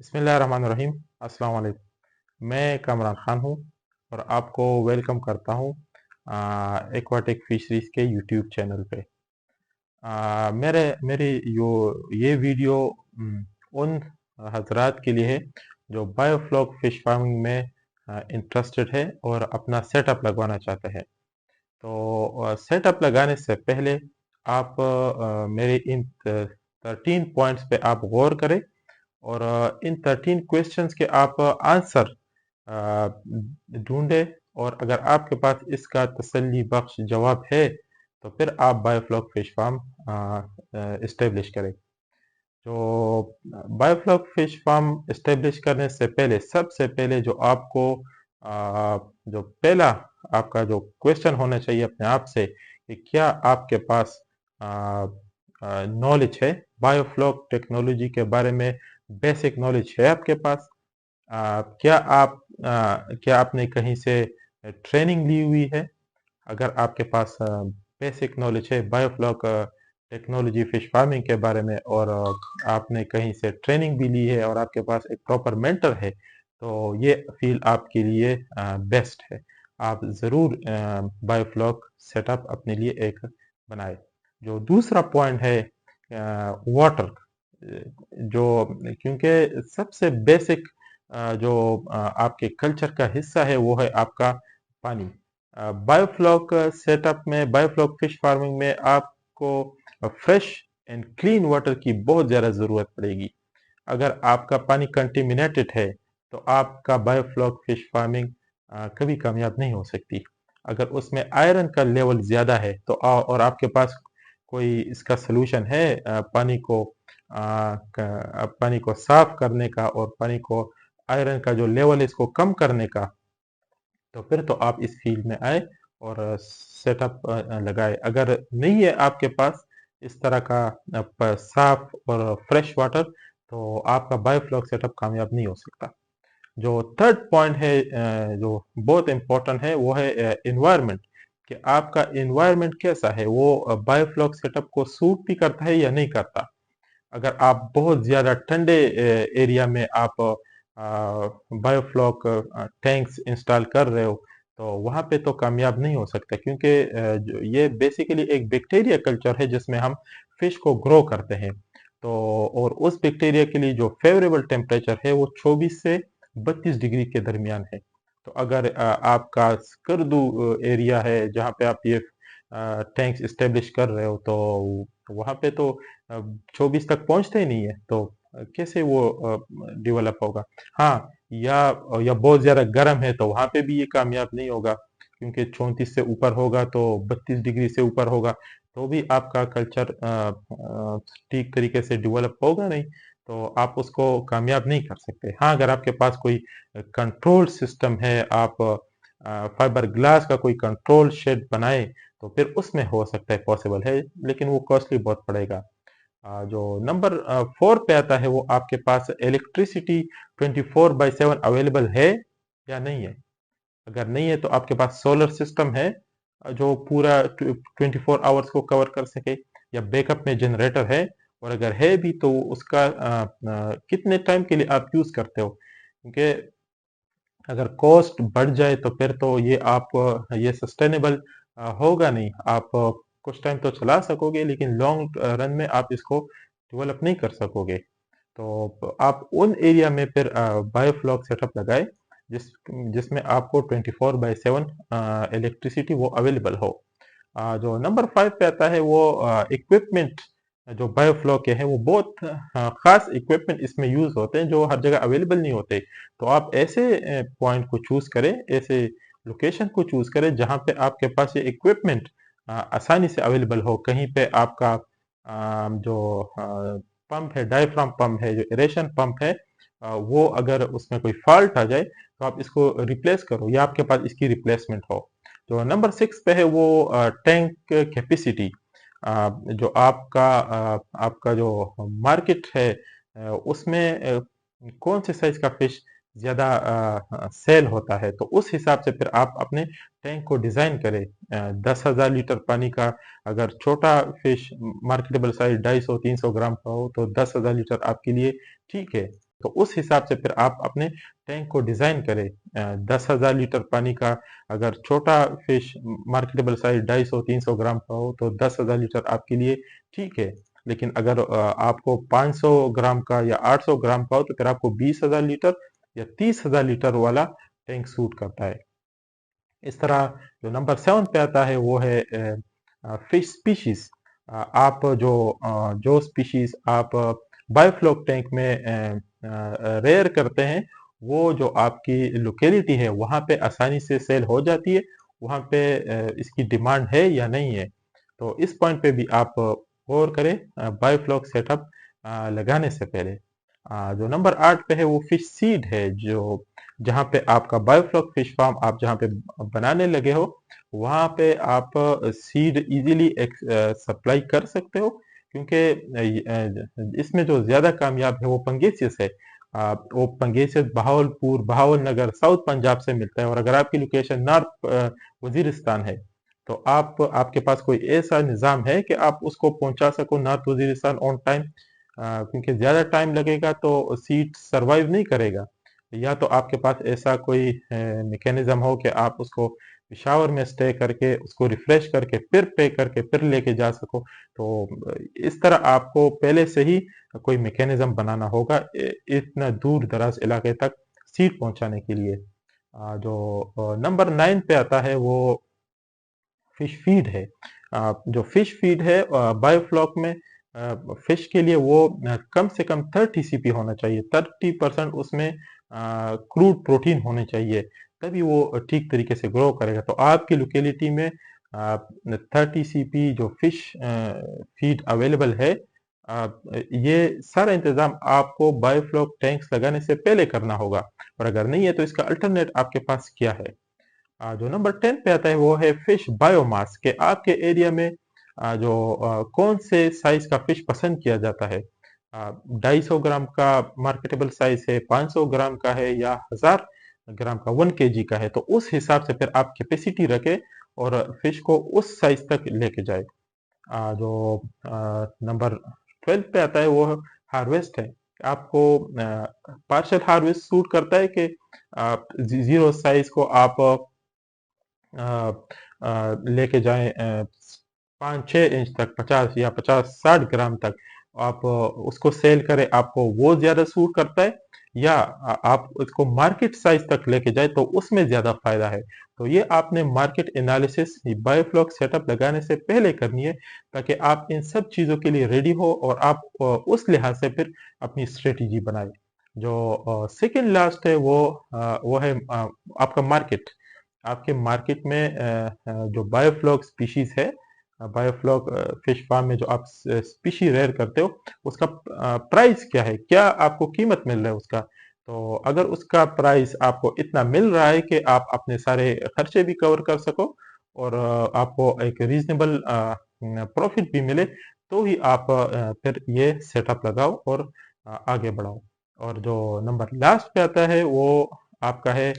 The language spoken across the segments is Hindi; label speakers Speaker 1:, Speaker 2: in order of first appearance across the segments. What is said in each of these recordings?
Speaker 1: बिस्मिल्लाहिर्रहमानिर्रहीम। अस्सलाम वालेकुम। मैं कामरान खान हूँ और आपको वेलकम करता हूँ एक्वाटिक फिशरीज के यूट्यूब चैनल पे। मेरे मेरी ये वीडियो उन हजरात के लिए है जो बायोफ्लॉक फिश फार्मिंग में इंटरेस्टेड है और अपना सेटअप लगवाना चाहते हैं। तो सेटअप लगाने से पहले आप मेरे इन 13 पॉइंट्स पे आप गौर करें और इन 13 क्वेश्चंस के आप आंसर ढूंढे, और अगर आपके पास इसका तसल्ली बख्श जवाब है तो फिर आप बायोफ्लॉक फिश फार्म इस्टेब्लिश करें। तो बायोफ्लॉक फिश फार्म इस्टेब्लिश करने से पहले सबसे पहले जो आपको जो पहला आपका जो क्वेश्चन होना चाहिए अपने आप से कि क्या आपके पास नॉलेज है बायोफ्लॉक टेक्नोलॉजी के बारे में। बेसिक नॉलेज है आपके पास। क्या आपने कहीं से ट्रेनिंग ली हुई है? अगर आपके पास बेसिक नॉलेज है बायोफ्लॉक टेक्नोलॉजी फिश फार्मिंग के बारे में और आपने कहीं से ट्रेनिंग भी ली है और आपके पास एक प्रॉपर मेंटर है, तो ये फील्ड आपके लिए बेस्ट है। आप ज़रूर बायोफ्लॉक सेटअप अपने लिए एक बनाए। जो दूसरा पॉइंट है वाटर, जो क्योंकि सबसे बेसिक जो आपके कल्चर का हिस्सा है वो है आपका पानी। बायोफ्लॉक सेटअप में, बायोफ्लॉक फिश फार्मिंग में आपको फ्रेश एंड क्लीन वाटर की बहुत ज़्यादा ज़रूरत पड़ेगी। अगर आपका पानी कंटेमिनेटेड है तो आपका बायोफ्लॉक फिश फार्मिंग कभी कामयाब नहीं हो सकती। अगर उसमें आयरन का लेवल ज़्यादा है तो और आपके पास कोई इसका सलूशन है पानी को साफ करने का और पानी को आयरन का जो लेवल है इसको कम करने का, तो फिर तो आप इस फील्ड में आए और सेटअप लगाए। अगर नहीं है आपके पास इस तरह का साफ और फ्रेश वाटर, तो आपका बायोफ्लॉक सेटअप कामयाब नहीं हो सकता। जो थर्ड पॉइंट है जो बहुत इम्पोर्टेंट है वो है एनवायरनमेंट, कि आपका एनवायरनमेंट कैसा है, वो बायोफ्लॉक सेटअप को सूट भी करता है या नहीं करता। अगर आप बहुत ज़्यादा ठंडे एरिया में आप बायोफ्लॉक टैंक्स इंस्टॉल कर रहे हो तो वहाँ पे तो कामयाब नहीं हो सकता, क्योंकि ये बेसिकली एक बैक्टीरिया कल्चर है जिसमें हम फिश को ग्रो करते हैं। तो और उस बैक्टीरिया के लिए जो फेवरेबल टेम्परेचर है वो 24 से 32 डिग्री के दरमियान है। तो अगर आपका स्कर्दू एरिया है जहाँ पे आप ये टैंक्स इस्टेब्लिश कर रहे हो, तो वहाँ पे तो 24 तक पहुँचते ही नहीं है, तो कैसे वो डेवलप होगा। हाँ, या बहुत ज़्यादा गर्म है तो वहाँ पे भी ये कामयाब नहीं होगा, क्योंकि 34 से ऊपर होगा तो 32 डिग्री से ऊपर होगा तो भी आपका कल्चर ठीक तरीके से डेवलप होगा नहीं, तो आप उसको कामयाब नहीं कर सकते। हाँ, अगर आपके पास कोई कंट्रोल सिस्टम है, आप फाइबर ग्लास का कोई कंट्रोल शेड बनाए तो फिर उसमें हो सकता है, पॉसिबल है, लेकिन वो कॉस्टली बहुत पड़ेगा। जो नंबर 4 पे आता है वो आपके पास इलेक्ट्रिसिटी 24/7 अवेलेबल है या नहीं है। अगर नहीं है तो आपके पास सोलर सिस्टम है जो पूरा 24 आवर्स को कवर कर सके, या बैकअप में जनरेटर है, और अगर है भी तो उसका कितने टाइम के लिए आप यूज करते हो, क्योंकि अगर कॉस्ट बढ़ जाए तो फिर तो ये सस्टेनेबल होगा नहीं। आप कुछ टाइम तो चला सकोगे लेकिन लॉन्ग रन में आप इसको डेवलप नहीं कर सकोगे। तो आप उन एरिया में फिर बायोफ्लॉक सेटअप लगाए जिसमें आपको 24/7 इलेक्ट्रिसिटी वो अवेलेबल हो। जो नंबर 5 पे आता है वो इक्विपमेंट, जो बायोफ्लॉक के हैं वो बहुत खास इक्विपमेंट इसमें यूज होते हैं जो हर जगह अवेलेबल नहीं होते। तो आप ऐसे पॉइंट को चूज करें, ऐसे लोकेशन को चूज करें जहां पे आपके पास ये इक्विपमेंट आसानी से अवेलेबल हो। कहीं पे आपका जो पंप है, डायफ्राम पंप है, जो एरेशन पंप है, वो अगर उसमें कोई फॉल्ट आ जाए तो आप इसको रिप्लेस करो या आपके पास इसकी रिप्लेसमेंट हो। तो नंबर 6 पे है वो टैंक कैपेसिटी। जो आपका जो मार्केट है उसमें कौन से साइज का फिश ज़्यादा सेल होता है, तो उस हिसाब से फिर आप अपने टैंक को डिज़ाइन करें। 10,000 लीटर पानी का अगर छोटा फिश मार्केटेबल साइज 250-300 ग्राम का हो तो 10,000 लीटर आपके लिए ठीक है। तो उस हिसाब से फिर आप अपने टैंक को डिजाइन करें। 10,000 लीटर पानी का, अगर छोटा फिश मार्केटेबल साइज 250-300 ग्राम का हो तो 10,000 लीटर आपके लिए ठीक है। लेकिन अगर आपको 500 ग्राम का या 800 ग्राम का हो तो फिर आपको 20,000 लीटर या 30,000 लीटर वाला टैंक सूट करता है। इस तरह जो नंबर 7 पे आता है वो है फिश स्पीशीज। आप जो स्पीशीज आप बायोफ्लॉक टैंक में रेयर करते हैं, वो जो आपकी लोकेलिटी है वहाँ पे आसानी से सेल हो जाती है, वहाँ पे इसकी डिमांड है या नहीं है। तो इस पॉइंट पे भी आप गौर करें बायोफ्लॉक सेटअप लगाने से पहले। जो नंबर 8 पे है वो फिश सीड है, जो जहाँ पे आपका बायोफ्लॉक फिश फार्म आप जहाँ पे बनाने लगे हो वहाँ पे आप सीड इजीली सप्लाई कर सकते हो, क्योंकि इसमें जो ज्यादा कामयाब है वो पंगेसियस है। वो पंगेसियस बहावलपुर, बहावल नगर, साउथ पंजाब से मिलता है। और अगर आपकी लोकेशन नॉर्थ वजीरिस्तान है तो आपके पास कोई ऐसा निज़ाम है कि आप उसको पहुंचा सको नॉर्थ वजीरिस्तान ऑन टाइम, क्योंकि ज़्यादा टाइम लगेगा तो सीट सरवाइव नहीं करेगा। या तो आपके पास ऐसा कोई मैकेनिज्म हो कि आप उसको पिशावर में स्टे करके उसको रिफ्रेश करके फिर पे करके फिर लेके जा सको। तो इस तरह आपको पहले से ही कोई मैकेनिज्म बनाना होगा इतना दूर दराज इलाके तक सीट पहुंचाने के लिए। जो नंबर 9 पे आता है वो फिश फीड है। जो फिश फीड है बायोफ्लॉक में फिश के लिए वो कम से कम 30 सीपी होना चाहिए, 30% उसमें क्रूड प्रोटीन होने चाहिए, तभी वो ठीक तरीके से ग्रो करेगा। तो आपकी लोकेलिटी में 30 सीपी जो फिश फीड अवेलेबल है, ये सारा इंतजाम आपको बायोफ्लॉक टैंक्स लगाने से पहले करना होगा। और अगर नहीं है तो इसका अल्टरनेट आपके पास क्या है? जो नंबर 10 पे आता है वो है फिश बायोमास, के आपके एरिया में कौन से साइज का फिश पसंद किया जाता है। 250 ग्राम का मार्केटेबल साइज है, 500 ग्राम का है या 1000 ग्राम का, 1 kg का है। तो उस हिसाब से फिर आप कैपेसिटी रखें और फिश को उस साइज तक लेके जाए। जो नंबर 12 पे आता है वो हार्वेस्ट है। आपको पार्शियल हार्वेस्ट सूट करता है कि जीरो साइज को आप लेके जाएं 5-6 इंच तक, 50 या 50-60 ग्राम तक आप उसको सेल करें, आपको वो ज्यादा सूट करता है, या आप उसको मार्केट साइज तक लेके जाए तो उसमें ज्यादा फायदा है। तो ये आपने मार्केट एनालिसिस बायोफ्लॉक सेटअप लगाने से पहले करनी है, ताकि आप इन सब चीजों के लिए रेडी हो और आप उस लिहाज से फिर अपनी स्ट्रेटेजी बनाए। जो सेकंड लास्ट है वो है आपका मार्केट। आपके मार्केट में जो बायोफ्लॉक स्पीशीज है, बायोफ्लॉक फिश फार्म में जो आप स्पीशी रेयर करते हो, उसका प्राइस क्या है, क्या आपको कीमत मिल रहा है उसका। तो अगर उसका प्राइस आपको इतना मिल रहा है कि आप अपने सारे खर्चे भी कवर कर सको और आपको एक रीजनेबल प्रॉफिट भी मिले, तो ही आप फिर ये सेटअप लगाओ और आगे बढ़ाओ। और जो नंबर लास्ट पे आता है वो आपका है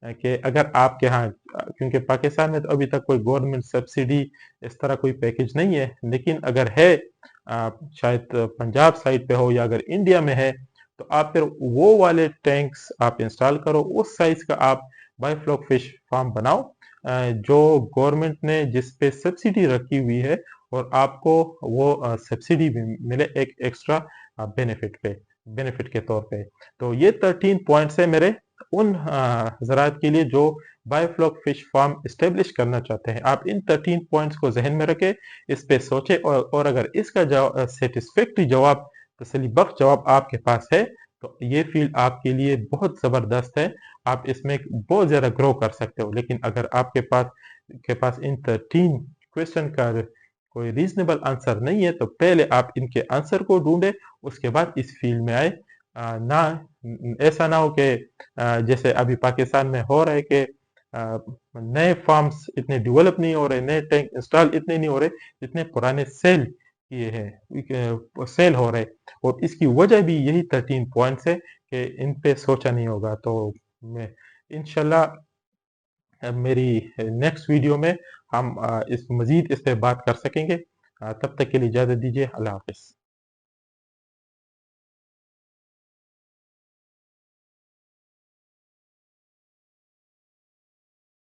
Speaker 1: कि अगर आपके यहाँ, क्योंकि पाकिस्तान में तो अभी तक कोई गवर्नमेंट सब्सिडी इस तरह कोई पैकेज नहीं है, लेकिन अगर है शायद पंजाब साइड पे हो या अगर इंडिया में है, तो आप फिर वो वाले टैंक्स आप इंस्टॉल करो, उस साइज का आप बायोफ्लॉक फिश फार्म बनाओ जो गवर्नमेंट ने जिस पे सब्सिडी रखी हुई है, और आपको वो सब्सिडी भी मिले एक एक्स्ट्रा बेनिफिट के तौर पे। तो ये 13 पॉइंट्स है मेरे उन हजरात के लिए जो बायोफ्लॉक फिश फार्म इस्टेब्लिश करना चाहते हैं। आप इन 13 पॉइंट्स को जहन में रखें, इस पे सोचें, और अगर इसका सेटिस्फैक्ट्री जवाब, तसल्ली बख्श जवाब आपके पास है, तो ये फील्ड आपके लिए बहुत जबरदस्त है, आप इसमें बहुत ज्यादा ग्रो कर सकते हो। लेकिन अगर आपके पास इन 13 क्वेश्चन का कोई रीजनेबल आंसर नहीं है, तो पहले आप इनके आंसर को ढूंढे, उसके बाद इस फील्ड में आए। ना ऐसा ना हो कि जैसे अभी पाकिस्तान में हो रहा है कि नए फार्म्स इतने डेवलप नहीं हो रहे, नए टैंक इंस्टॉल इतने नहीं हो रहे जितने पुराने सेल किए हैं, सेल हो रहे। और इसकी वजह भी यही 13 पॉइंट्स है कि इन पे सोचा नहीं होगा। तो मैं इंशाल्लाह मेरी नेक्स्ट वीडियो में हम इस पे बात कर सकेंगे। तब तक के लिए इजाजत दीजिए। अल्लाह हाफिज।